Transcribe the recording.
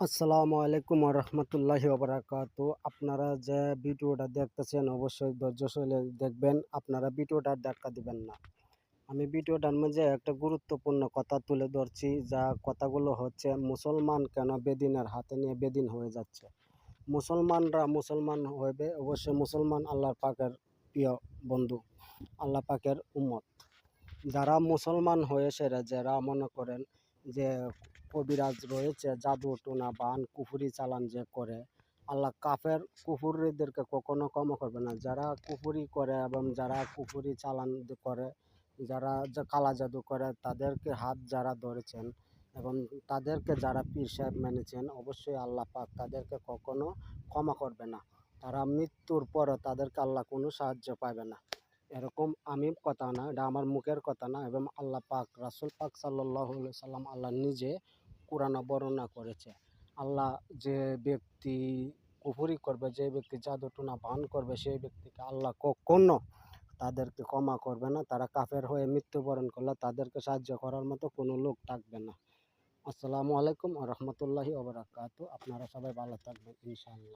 আসসালামু আলাইকুম রহমতুল্লাহি ওবারাকাতু। আপনারা যে ভিডিওটা দেখতেছেন অবশ্যই ধৈর্য সহলে দেখবেন। আপনারা ভিডিওটা ধাক্কা দিবেন না। আমি ভিডিওটার মাঝে একটা গুরুত্বপূর্ণ কথা তুলে ধরছি, যা কথাগুলো হচ্ছে মুসলমান কেন বেদিনের হাতে নিয়ে বেদিন হয়ে যাচ্ছে। মুসলমানরা মুসলমান হবে, অবশ্যই মুসলমান আল্লাহর পাকের প্রিয় বন্ধু, আল্লাহ পাকের উম্মত। যারা মুসলমান হয়েছে, যারা মনে করেন যে কবিরাজ রয়েছে, জাদু টোনা বান কুফুরি চালান যে করে, আল্লাহ কাফের কুফুরিদেরকে কখনো ক্ষমা করবে না। যারা কুফুরি করে এবং যারা কুফুরি চালান করে, যারা যে কালা জাদু করে, তাদেরকে হাত যারা ধরেছেন এবং তাদেরকে যারা পীর সাহেব মেনেছেন, অবশ্যই আল্লাহ পাক তাদেরকে কখনো ক্ষমা করবে না। তারা মৃত্যুর পরও তাদেরকে আল্লাহ কোনো সাহায্য পাবে না। এরকম আমি কথা না, এটা আমার মুখের কথা না, এবং আল্লাহ পাক রাসূল পাক সাল্লাল্লাহু আলাইহি সাল্লাম আল্লাহ নিজে কোরআনে বর্ণনা করেছে। আল্লাহ যে ব্যক্তি কুফরি করবে, যে ব্যক্তি জাদু টোনা পান করবে, সেই ব্যক্তিকে আল্লাহ কখনো তাদেরকে ক্ষমা করবে না। তারা কাফের হয়ে মৃত্যুবরণ করলে তাদেরকে সাহায্য করার মতো কোনো লোক থাকবে না। আসসালামু আলাইকুম ওয়া রাহমাতুল্লাহি ওয়া বারাকাতুহু। আপনারা সবাই ভালো থাকবেন ইনশাআল্লাহ।